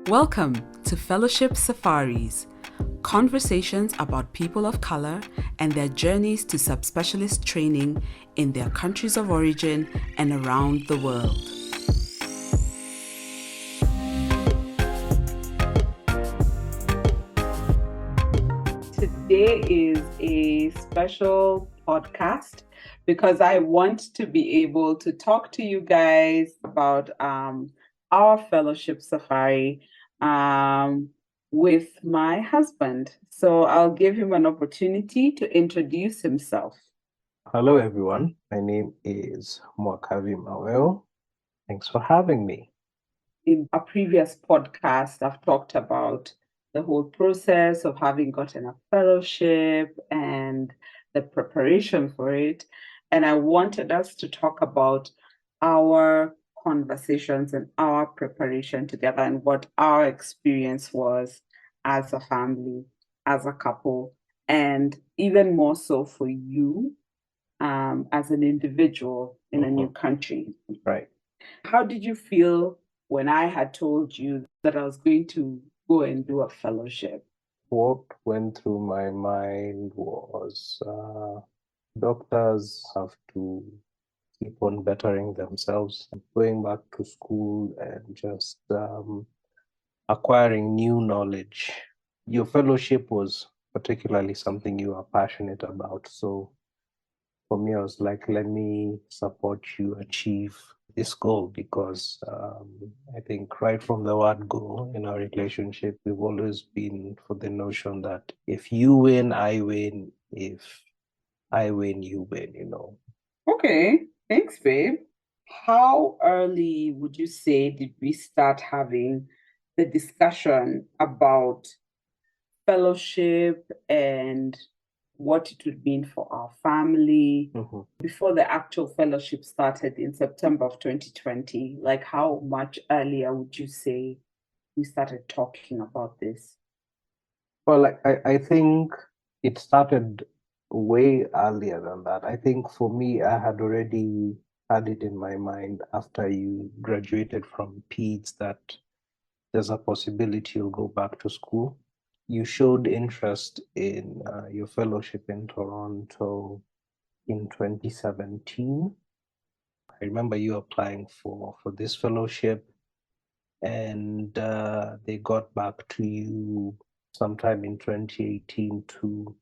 Welcome to Fellowship Safaris, conversations about people of color and their journeys to subspecialist training in their countries of origin and around the world. Today is a special podcast because I want to be able to talk to you guys about our fellowship safari with my husband. So I'll give him an opportunity to introduce himself. Hello, everyone. My name is Mwakavi Maweu. Thanks for having me. In a previous podcast, I've talked about the whole process of having gotten a fellowship and the preparation for it. And I wanted us to talk about our conversations and our preparation together and what our experience was as a family, as a couple, and even more so for you as an individual in a new country. Right. How did you feel when I had told you that I was going to go and do a fellowship? What went through my mind was doctors have to keep on bettering themselves, going back to school and just acquiring new knowledge. Your fellowship was particularly something you are passionate about. So for me, I was like, let me support you achieve this goal because I think right from the word go in our relationship, we've always been for the notion that if you win, I win. If I win, you win. Okay, thanks, babe. How early would you say did we start having the discussion about fellowship and what it would mean for our family before the actual fellowship started in September of 2020? Like, how much earlier would you say we started talking about this? Well, I think it started way earlier than that. I think for me, I had already had it in my mind after you graduated from PEDS that there's a possibility you'll go back to school. You showed interest in your fellowship in Toronto in 2017. I remember you applying for this fellowship, and they got back to you sometime in 2018 to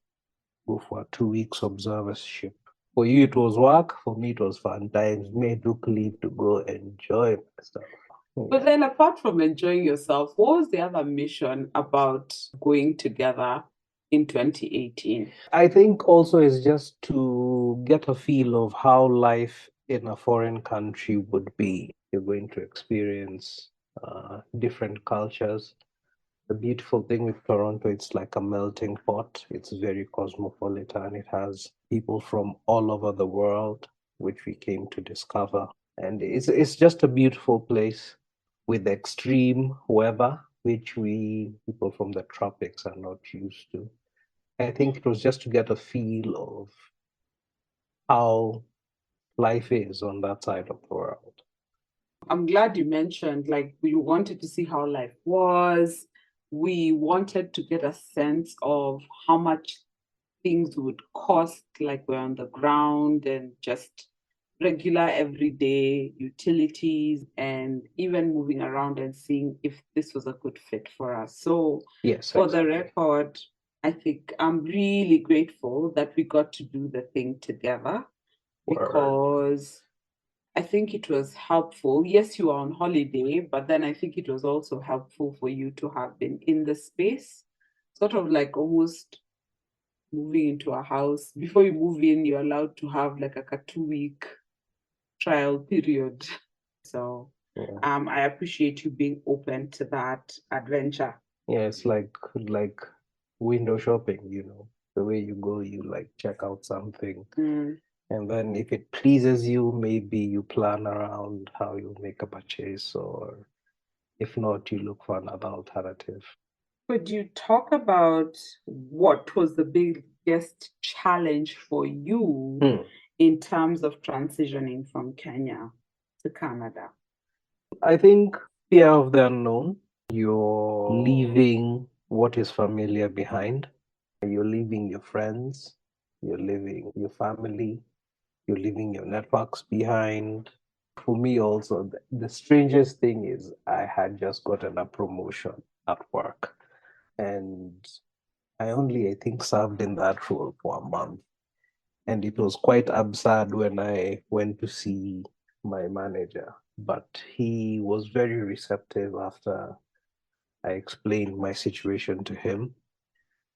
go for a 2 weeks observership. For you, it was work. For me, it was fun times. Me, I took leave to go enjoy myself. But then, apart from enjoying yourself, what was the other mission about going together in 2018? I think also is just to get a feel of how life in a foreign country would be. You're going to experience different cultures. The beautiful thing with Toronto, it's like a melting pot. It's very cosmopolitan. It has people from all over the world, which we came to discover. And it's just a beautiful place with extreme weather, which we people from the tropics are not used to. I think it was just to get a feel of how life is on that side of the world. I'm glad you mentioned, like, we wanted to see how life was. We wanted to get a sense of how much things would cost, like we're on the ground, and just regular everyday utilities, and even moving around and seeing if this was a good fit for us. So, Yes, for the exactly. record, I think I'm really grateful that we got to do the thing together Word. because I think it was helpful. Yes, you were on holiday, but then I think it was also helpful for you to have been in the space, sort of like almost moving into a house. Before you move in, you're allowed to have like a 2 week trial period. So Yeah. I appreciate you being open to that adventure. Yeah, it's like window shopping. The way you go, you like check out something. And then if it pleases you, maybe you plan around how you make a purchase, or if not, you look for another alternative. Could you talk about what was the biggest challenge for you in terms of transitioning from Kenya to Canada? I think fear of the unknown. You're leaving what is familiar behind. You're leaving your friends. You're leaving your family. You're leaving your networks behind. For me, also, the strangest thing is I had just gotten a promotion at work, and I only, I think, served in that role for a month. And it was quite absurd when I went to see my manager, but he was very receptive after I explained my situation to him,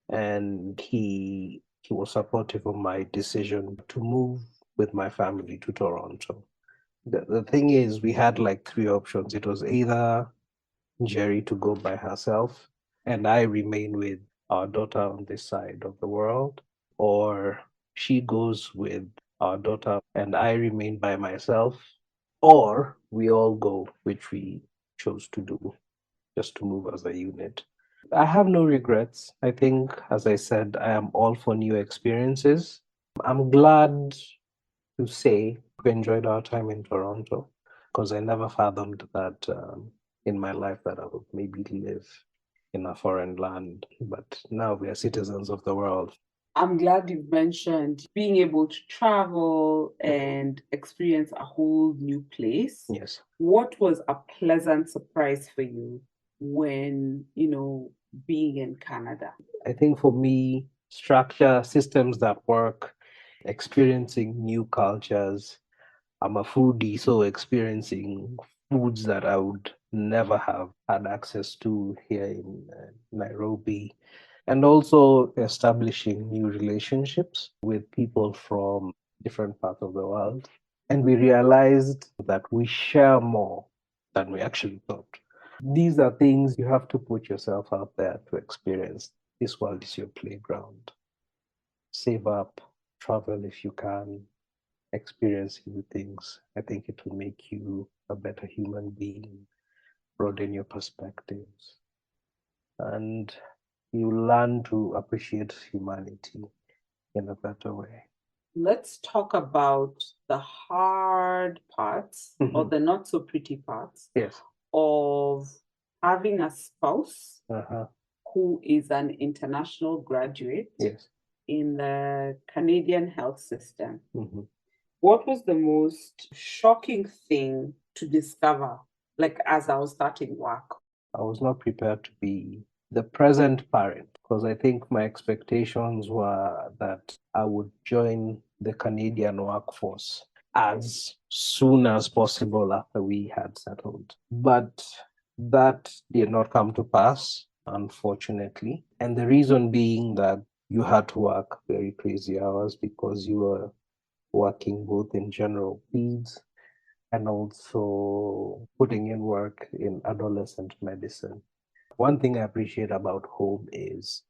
and he was supportive of my decision to move with my family to Toronto. The thing is, we had like three options. It was either Njeri to go by herself, and I remain with our daughter on this side of the world, or she goes with our daughter and I remain by myself, or we all go, which we chose to do, just to move as a unit. I have no regrets. I think, as I said, I am all for new experiences. I'm glad to say we enjoyed our time in Toronto because I never fathomed that in my life that I would maybe live in a foreign land. But now we are citizens of the world. I'm glad you've mentioned being able to travel and experience a whole new place. Yes. What was a pleasant surprise for you when, being in Canada? I think for me, structure, systems that work, experiencing new cultures. I'm a foodie, so experiencing foods that I would never have had access to here in Nairobi, and also establishing new relationships with people from different parts of the world. And we realized that we share more than we actually thought. These are things you have to put yourself out there to experience. This world is your playground. Save up, travel if you can, experience new things. I think it will make you a better human being, broaden your perspectives, and you learn to appreciate humanity in a better way. Let's talk about the hard parts or the not so pretty parts Yes. of having a spouse Uh-huh. who is an international graduate Yes. in the Canadian health system. Mm-hmm. What was the most shocking thing to discover, like as I was starting work? I was not prepared to be the present parent because I think my expectations were that I would join the Canadian workforce as soon as possible after we had settled. But that did not come to pass, unfortunately. And the reason being that you had to work very crazy hours because you were working both in general peds and also putting in work in adolescent medicine. One thing I appreciate about home is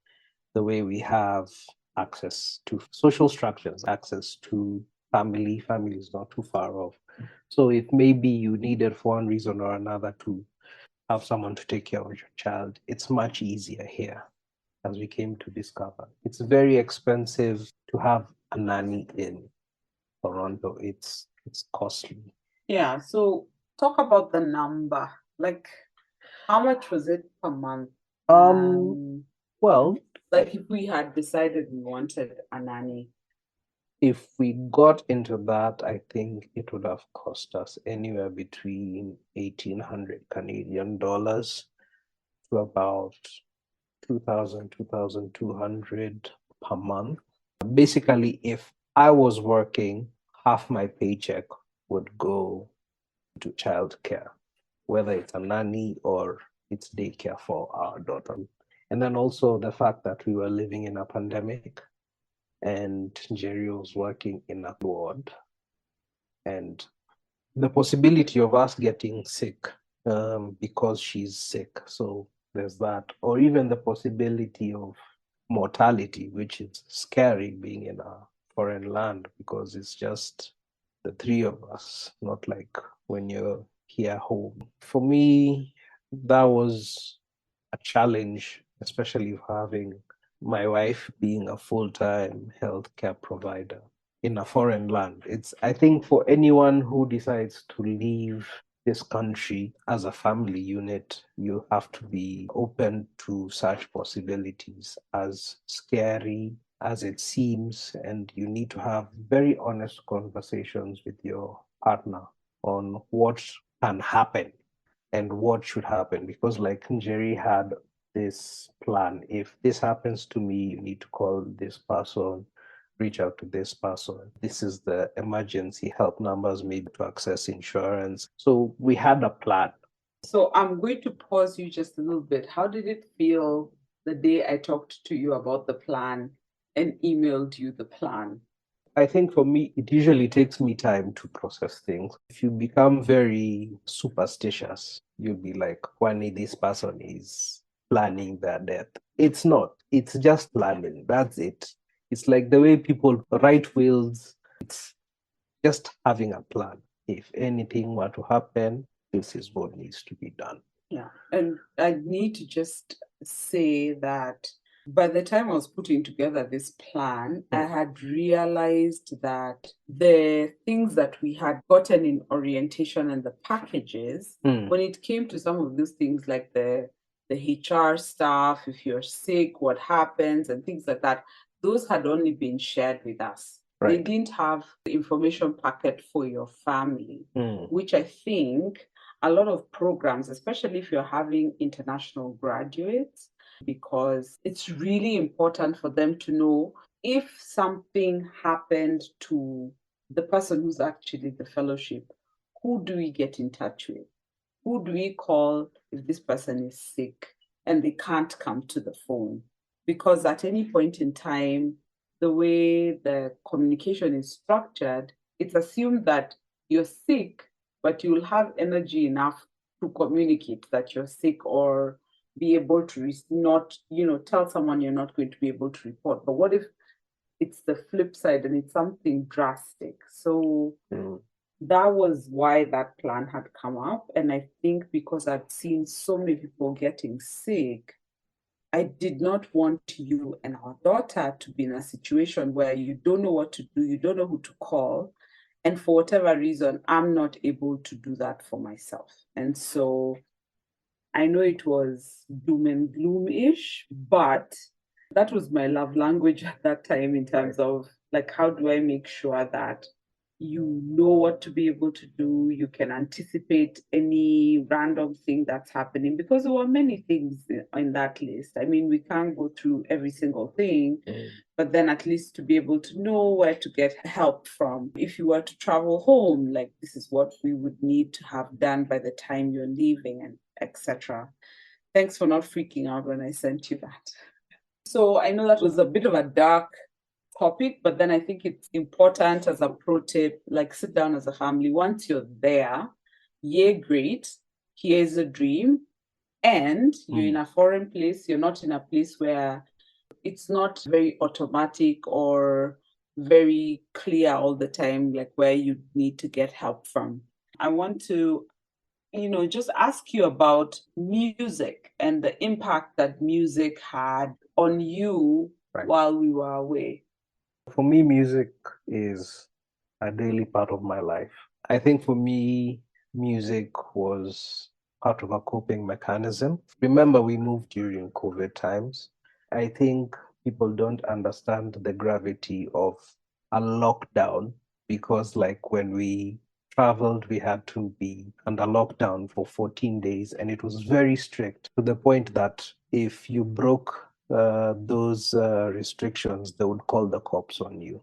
the way we have access to social structures, access to family. Family is not too far off. So if maybe you needed for one reason or another to have someone to take care of your child, it's much easier here, as we came to discover. It's very expensive to have a nanny in Toronto. It's costly. Yeah, so talk about the number. Like, how much was it per month? Well, Like if we had decided we wanted a nanny. if we got into that, I think it would have cost us anywhere between 1,800 Canadian dollars to about 2,000, 2,200 per month. Basically, if I was working, half my paycheck would go to childcare, whether it's a nanny or it's daycare for our daughter. And then also the fact that we were living in a pandemic and Njeri was working in a ward, and the possibility of us getting sick because she's sick. So there's that, or even the possibility of mortality, which is scary being in a foreign land because it's just the three of us, not like when you're here home. For me, that was a challenge, especially having my wife being a full-time healthcare provider in a foreign land. It's, I think, for anyone who decides to leave this country as a family unit, you have to be open to such possibilities, as scary as it seems, and you need to have very honest conversations with your partner on what can happen and what should happen. Because, like Njeri had this plan, if this happens to me, you need to call this person, reach out to this person. This is the emergency help numbers, maybe to access insurance. So we had a plan. So I'm going to pause you just a little bit. How did it feel the day I talked to you about the plan and emailed you the plan? I think for me, it usually takes me time to process things. If you become very superstitious, you'll be like, Kwani, this person is planning their death. It's not. It's just planning. That's it. It's like the way people write wills. It's just having a plan. If anything were to happen, this is what needs to be done. Yeah. And I need to just say that by the time I was putting together this plan, I had realized that the things that we had gotten in orientation and the packages, when it came to some of those things like the HR stuff, if you're sick, what happens, and things like that, those had only been shared with us. They didn't have the information packet for your family, which I think a lot of programs, especially if you're having international graduates, because it's really important for them to know if something happened to the person who's actually the fellowship, who do we get in touch with? Who do we call if this person is sick and they can't come to the phone? Because at any point in time, the way the communication is structured, it's assumed that you're sick, but you will have energy enough to communicate that you're sick or be able to not, tell someone you're not going to be able to report. But what if it's the flip side and it's something drastic? So that was why that plan had come up. And I think because I've seen so many people getting sick, I did not want you and our daughter to be in a situation where you don't know what to do, you don't know who to call. And for whatever reason, I'm not able to do that for myself. And so I know it was doom and gloom-ish, but that was my love language at that time in terms of like, how do I make sure that you know what to be able to do, you can anticipate any random thing that's happening, because there were many things in that list. I mean, we can't go through every single thing, but then at least to be able to know where to get help from. If you were to travel home, like this is what we would need to have done by the time you're leaving, and etc. Thanks for not freaking out when I sent you that. So I know that was a bit of a dark topic, but then I think it's important as a pro tip, like sit down as a family. Once you're there, yeah, great. Here's a dream. And you're in a foreign place. You're not in a place where it's not very automatic or very clear all the time, like where you need to get help from. I want to just ask you about music and the impact that music had on you while we were away. For me, music is a daily part of my life. I think for me, music was part of a coping mechanism. Remember, we moved during COVID times. I think people don't understand the gravity of a lockdown, because, like, when we traveled, we had to be under lockdown for 14 days, and it was very strict, to the point that if you broke those restrictions, they would call the cops on you.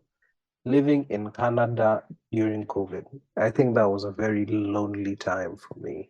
Living in Canada during COVID, I think that was a very lonely time for me.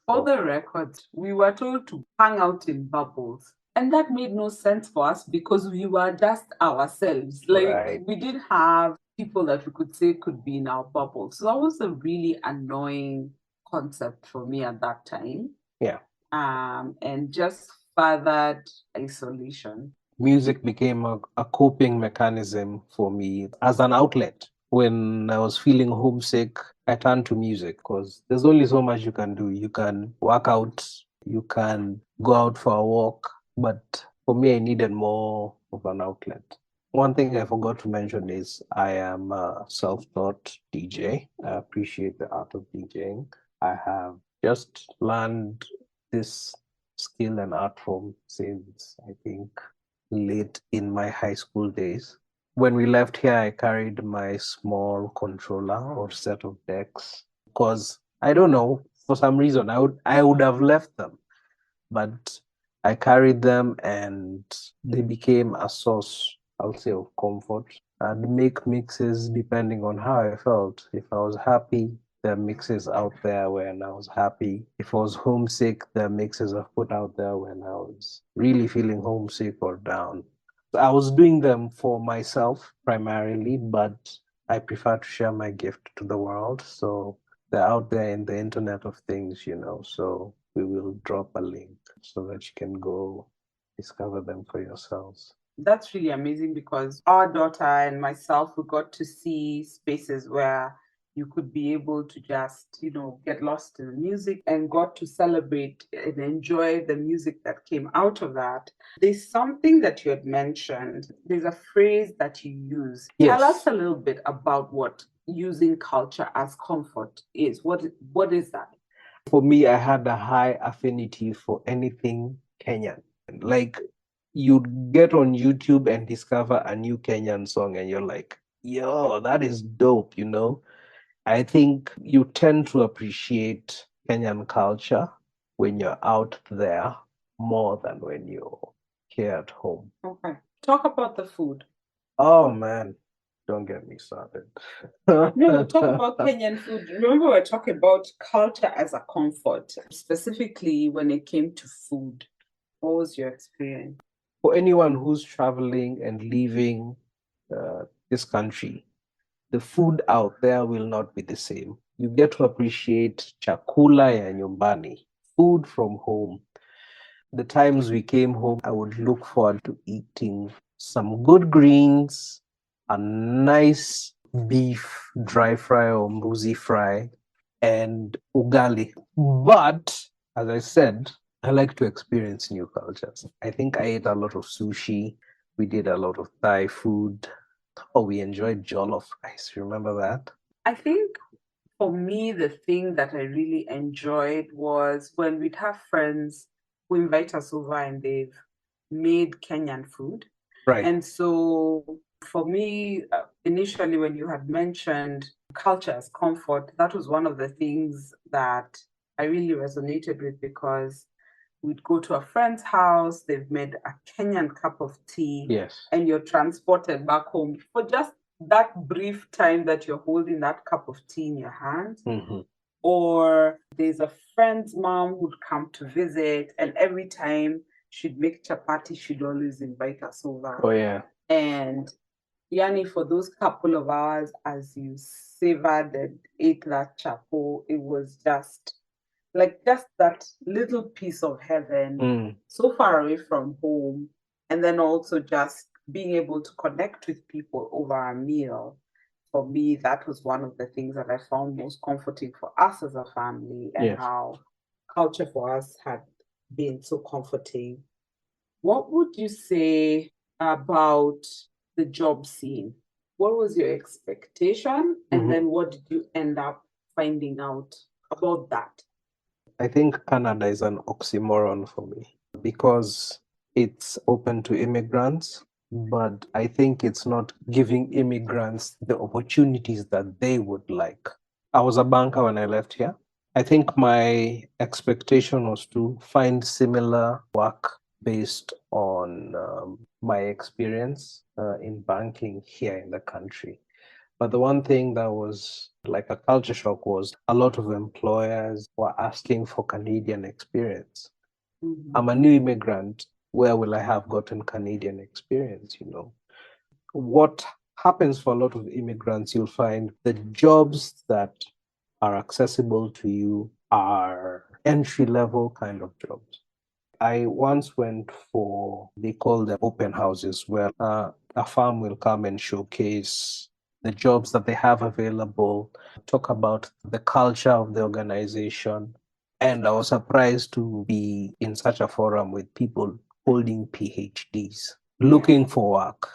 For the record, we were told to hang out in bubbles. And that made no sense for us because we were just ourselves. Like, we didn't have people that we could say could be in our bubble. So that was a really annoying concept for me at that time. Yeah. And just furthered isolation. Music became a coping mechanism for me as an outlet. When I was feeling homesick, I turned to music because there's only so much you can do. You can work out, you can go out for a walk, but for me, I needed more of an outlet. One thing I forgot to mention is I am a self-taught DJ. I appreciate the art of DJing. I have just learned this skill and art form since I think late in my high school days. When we left here, I carried my small controller or set of decks because I don't know, for some reason I would have left them, but I carried them and they became a source, I'll say, of comfort. I'd make mixes depending on how I felt. If I was happy, there are mixes out there when I was happy. If I was homesick, there are mixes I've put out there when I was really feeling homesick or down. I was doing them for myself primarily, but I prefer to share my gift to the world. So they're out there in the Internet of Things, so we will drop a link so that you can go discover them for yourselves. That's really amazing because our daughter and myself, we got to see spaces where you could be able to just, get lost in the music and got to celebrate and enjoy the music that came out of that. There's something that you had mentioned. There's a phrase that you use. Yes. Tell us a little bit about what using culture as comfort is. What is that? For me, I had a high affinity for anything Kenyan. Like, you'd get on YouTube and discover a new Kenyan song, and you're like, yo, that is dope. I think you tend to appreciate Kenyan culture when you're out there more than when you're here at home. Okay. Talk about the food. Oh man, don't get me started. No, talk about Kenyan food. Remember, we're talking about culture as a comfort, specifically when it came to food. What was your experience? For anyone who's traveling and leaving this country, the food out there will not be the same. You get to appreciate chakula ya nyumbani, food from home. The times we came home, I would look forward to eating some good greens, a nice beef dry fry or mbuzi fry, and ugali. But as I said, I like to experience new cultures. I think I ate a lot of sushi. We did a lot of Thai food. Oh, we enjoyed jollof rice. Remember that? I think for me, the thing that I really enjoyed was when we'd have friends who invite us over and they've made Kenyan food. Right. And so for me, initially, when you had mentioned culture as comfort, that was one of the things that I really resonated with because we'd go to a friend's house, they've made a Kenyan cup of tea, Yes. and you're transported back home for just that brief time that you're holding that cup of tea in your hand. Mm-hmm. Or there's a friend's mom who'd come to visit, and every time she'd make chapati, she'd always invite us over. Oh, yeah. And Yani, for those couple of hours, as you savored and ate that chapo, it was just that little piece of heaven, so far away from home, and then also just being able to connect with people over a meal. For me, that was one of the things that I found most comforting for us as a family, and Yes. how culture for us had been so comforting. What would you say about the job scene? What was your expectation? And then what did you end up finding out about that? I think Canada is an oxymoron for me because it's open to immigrants, but I think it's not giving immigrants the opportunities that they would like. I was a banker when I left here. I think my expectation was to find similar work based on my experience in banking here in the country. But the one thing that was like a culture shock was a lot of employers were asking for Canadian experience. Mm-hmm. I'm a new immigrant. Where will I have gotten Canadian experience? What happens for a lot of immigrants, you'll find the jobs that are accessible to you are entry level kind of jobs. I once went for, they call them open houses, where a firm will come and showcase the jobs that they have available, talk about the culture of the organization. And I was surprised to be in such a forum with people holding PhDs, looking for work.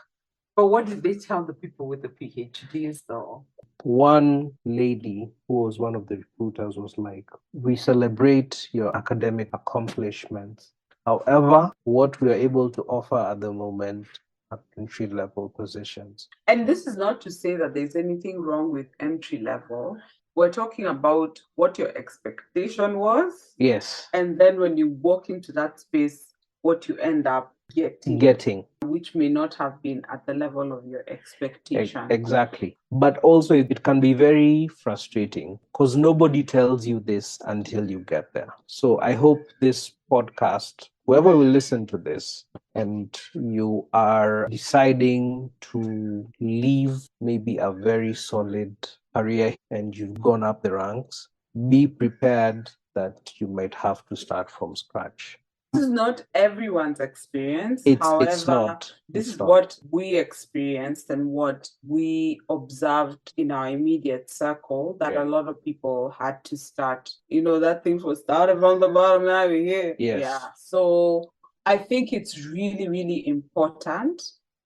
But what did they tell the people with the PhDs though? one lady who was one of the recruiters was like, we celebrate your academic accomplishments. However, what we are able to offer at the moment are entry level positions. And this is not to say that there's anything wrong with entry level. We're talking about what your expectation was. Yes. And then when you walk into that space, what you end up getting, which may not have been at the level of your expectation. Exactly. But also, it can be very frustrating because nobody tells you this until you get there. So I hope this podcast, whoever will listen to this, and you are deciding to leave maybe a very solid career and you've gone up the ranks, be prepared that you might have to start from scratch. This is not everyone's experience. It's However, not. this It's is not. what we experienced and what we observed in our immediate circle, that Yeah. a lot of people had to start. You know, that thing was started from the bottom, now we're here. Yes. Yeah. So I think it's really, really important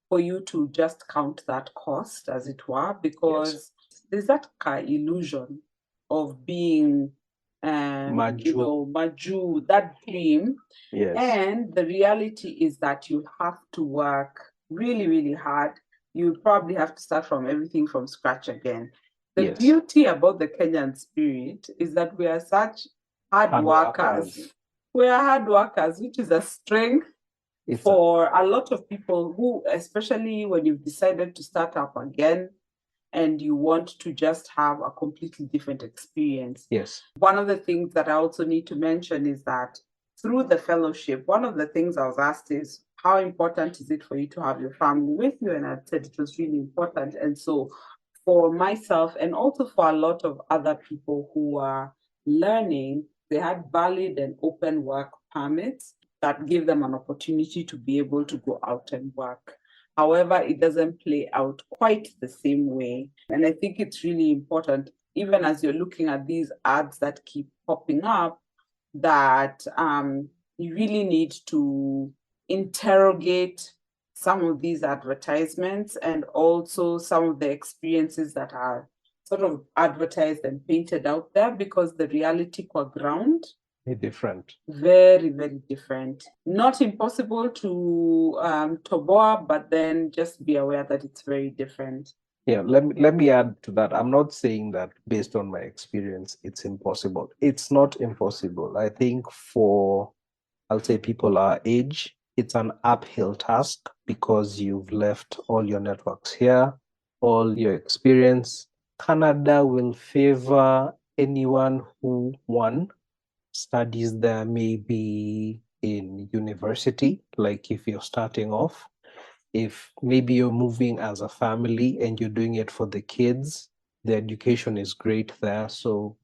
for you to just count that cost, as it were, because there's that illusion of being Maju, that dream. Yes. And the reality is that you have to work really, really hard. You probably have to start from everything from scratch again. The Yes. beauty about the Kenyan spirit is that we are such hard workers. We are hard workers, which is a strength for a lot of people who, especially when you've decided to start up again, and you want to just have a completely different experience. Yes. One of the things that I also need to mention is that through the fellowship, one of the things I was asked is, how important is it for you to have your family with you? And I said it was really important. And so for myself and also for a lot of other people who are learning, they had valid and open work permits that give them an opportunity to be able to go out and work. However, it doesn't play out quite the same way. And I think it's really important, even as you're looking at these ads that keep popping up, that you really need to interrogate some of these advertisements and also some of the experiences that are sort of advertised and painted out there, because the reality per ground different. Very, very different. Not impossible to toboa, but then just be aware that it's very different. Yeah, let me add to that. I'm not saying that based on my experience, it's impossible. It's not impossible. I think for, I'll say, people our age, it's an uphill task because you've left all your networks here, all your experience. Canada will favor anyone who, one, studies there maybe in university, like if you're starting off. If maybe you're moving as a family and you're doing it for the kids, the education is great there. So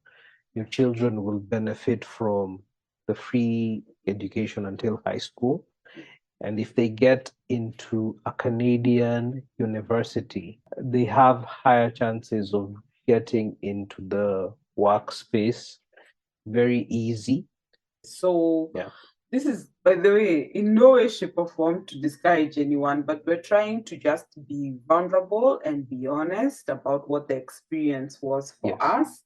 your children will benefit from the free education until high school. And if they get into a Canadian university, they have higher chances of getting into the workspace very easy. So this is, by the way, in no way, shape, or form to discourage anyone, but we're trying to just be vulnerable and be honest about what the experience was for us.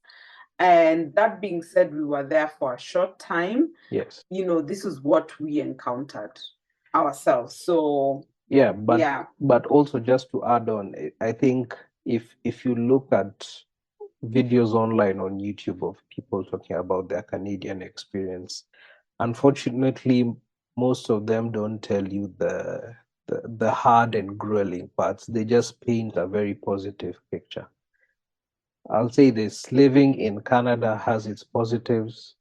And that being said, we were there for a short time. Yes. You know, this is what we encountered ourselves. So but also just to add on, I think if you look at videos online on YouTube of people talking about their Canadian experience, unfortunately, most of them don't tell you the hard and grueling parts. They just paint a very positive picture. I'll say this: living in Canada has its positives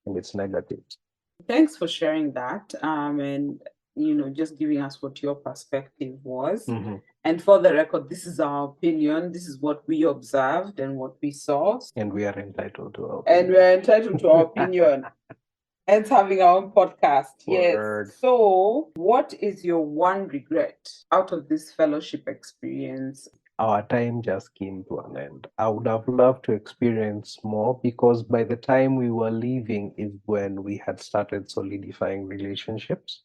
and its negatives. Thanks for sharing that, and just giving us what your perspective was. Mm-hmm. And for the record, this is our opinion. This is what we observed and what we saw. And we are entitled to our opinion. And we are entitled to our opinion. Hence having our own podcast. Word. Yes. So, what is your one regret out of this fellowship experience? Our time just came to an end. I would have loved to experience more, because by the time we were leaving is when we had started solidifying relationships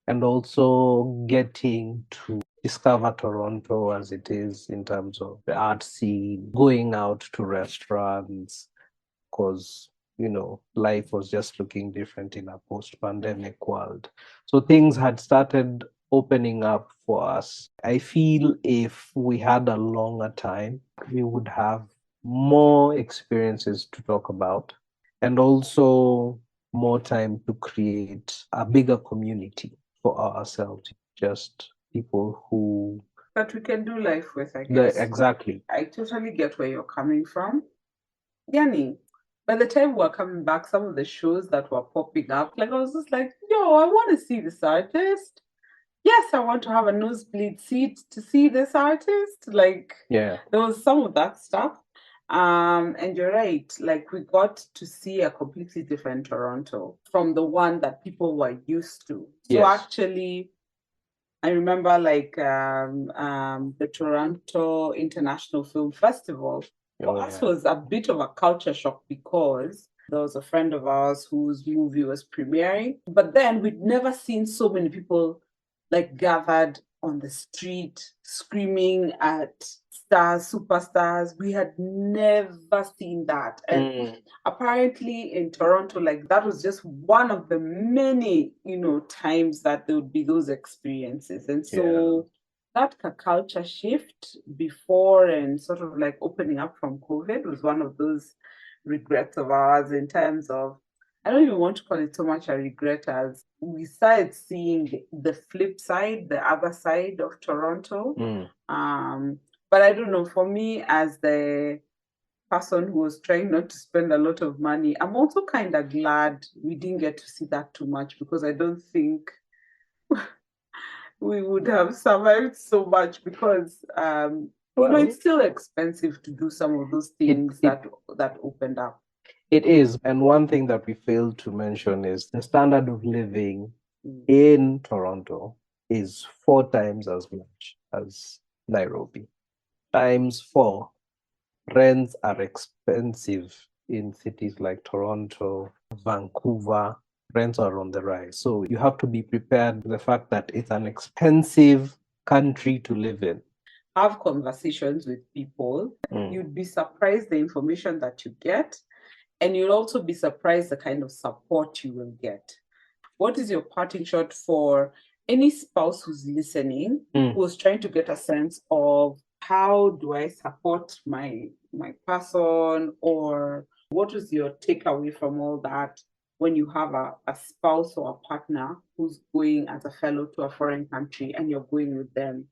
and also getting to discover Toronto as it is in terms of the art scene, going out to restaurants, because life was just looking different in a post-pandemic world. So things had started opening up for us. I feel if we had a longer time, we would have more experiences to talk about, and also more time to create a bigger community for ourselves, just people who that we can do life with, I guess. Exactly. I totally get where you're coming from. Yani, by the time we're coming back, some of the shows that were popping up, like I was just like, yo, I want to see this artist. Yes, I want to have a nosebleed seat to see this artist. Like, Yeah. there was some of that stuff. And you're right, like we got to see a completely different Toronto from the one that people were used to. So Yes. actually, I remember like the Toronto International Film Festival for us was a bit of a culture shock because there was a friend of ours whose movie was premiering, but then we'd never seen so many people like gathered on the street screaming at stars, superstars. We had never seen that. And apparently in Toronto, like that was just one of the many, times that there would be those experiences. And so that culture shift before and sort of like opening up from COVID was one of those regrets of ours in terms of, I don't even want to call it so much a regret as we started seeing the flip side, the other side of Toronto. But I don't know, for me as the person who was trying not to spend a lot of money, I'm also kind of glad we didn't get to see that too much because I don't think we would have survived so much because it's still expensive to do some of those things that opened up. It is. And one thing that we failed to mention is the standard of living in Toronto is 4 times as much as Nairobi. Times 4. Rents are expensive in cities like Toronto, Vancouver. Rents are on the rise. So you have to be prepared for the fact that it's an expensive country to live in. Have conversations with people. You'd be surprised the information that you get, and you'll also be surprised the kind of support you will get. What is your parting shot for any spouse who's listening, who's trying to get a sense of how do I support my person, or what is your takeaway from all that when you have a spouse or a partner who's going as a fellow to a foreign country and you're going with them?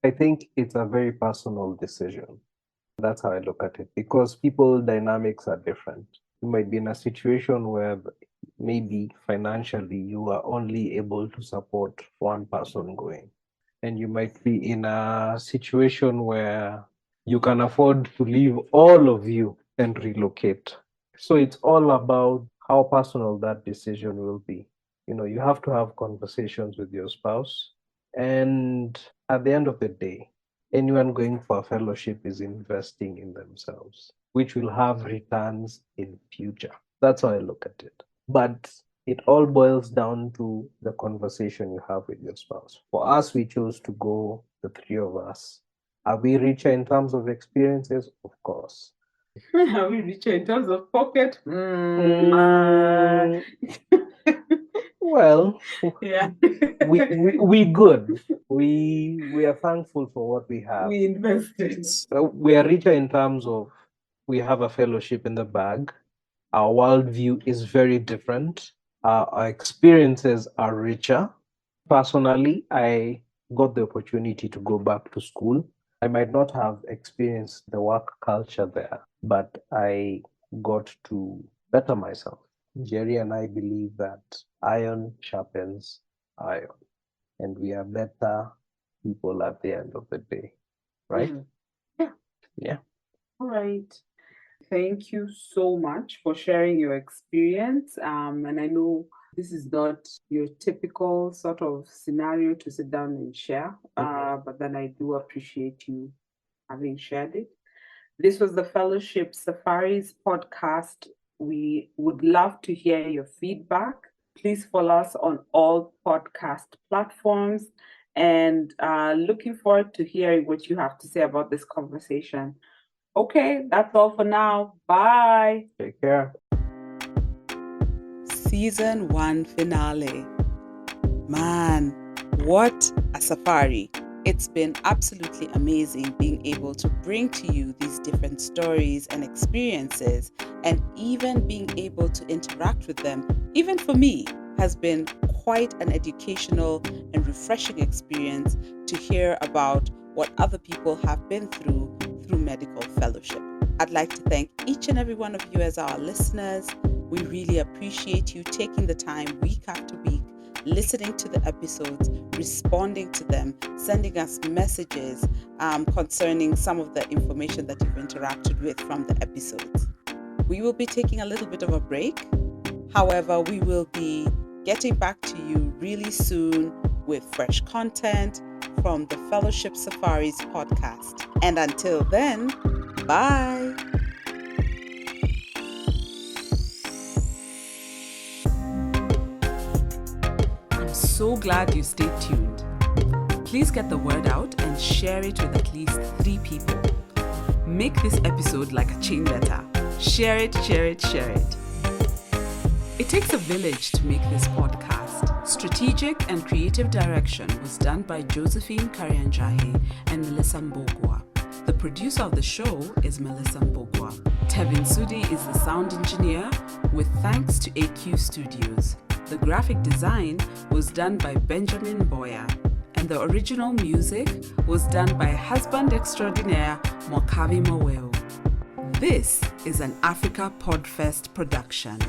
I think it's a very personal decision. That's how I look at it, because people dynamics are different. You might be in a situation where maybe financially you are only able to support one person going. And you might be in a situation where you can afford to leave all of you and relocate. So it's all about how personal that decision will be. You have to have conversations with your spouse. And at the end of the day, anyone going for a fellowship is investing in themselves, which will have returns in future. That's how I look at it. But it all boils down to the conversation you have with your spouse. For us, we chose to go, the 3 of us. Are we richer in terms of experiences? Of course. Are we richer in terms of pocket? Well, yeah. we good. We are thankful for what we have. We invested. We are richer in terms of we have a fellowship in the bag. Our worldview is very different. Our experiences are richer. Personally, I got the opportunity to go back to school. I might not have experienced the work culture there, but I got to better myself. Njeri and I believe that iron sharpens iron, and we are better people at the end of the day, right? Yeah. Yeah. All right. Thank you so much for sharing your experience. And I know this is not your typical sort of scenario to sit down and share, but then I do appreciate you having shared it. This was the Fellowship Safaris podcast. We would love to hear your feedback. Please follow us on all podcast platforms and looking forward to hearing what you have to say about this conversation. Okay, that's all for now. Bye. Take care. Season 1 finale. Man, what a safari. It's been absolutely amazing being able to bring to you these different stories and experiences, and even being able to interact with them, even for me, has been quite an educational and refreshing experience to hear about what other people have been through medical fellowship. I'd like to thank each and every one of you as our listeners. We really appreciate you taking the time week after week, listening to the episodes, responding to them, sending us messages concerning some of the information that you've interacted with from the episodes. We will be taking a little bit of a break. However, we will be getting back to you really soon with fresh content from the Fellowship Safaris podcast. And until then, bye. I'm so glad you stayed tuned. Please get the word out and share it with at least 3 people. Make this episode like a chain letter. Share it, share it, share it. It takes a village to make this podcast. Strategic and creative direction was done by Josephine Karianjahi and Melissa Mbugua. The producer of the show is Melissa Mbugua. Tevin Sudi is the sound engineer, with thanks to AQ Studios. The graphic design was done by Benjamin Boyer, and the original music was done by husband extraordinaire Mwakavi Maweu. This is an Africa Podfest production.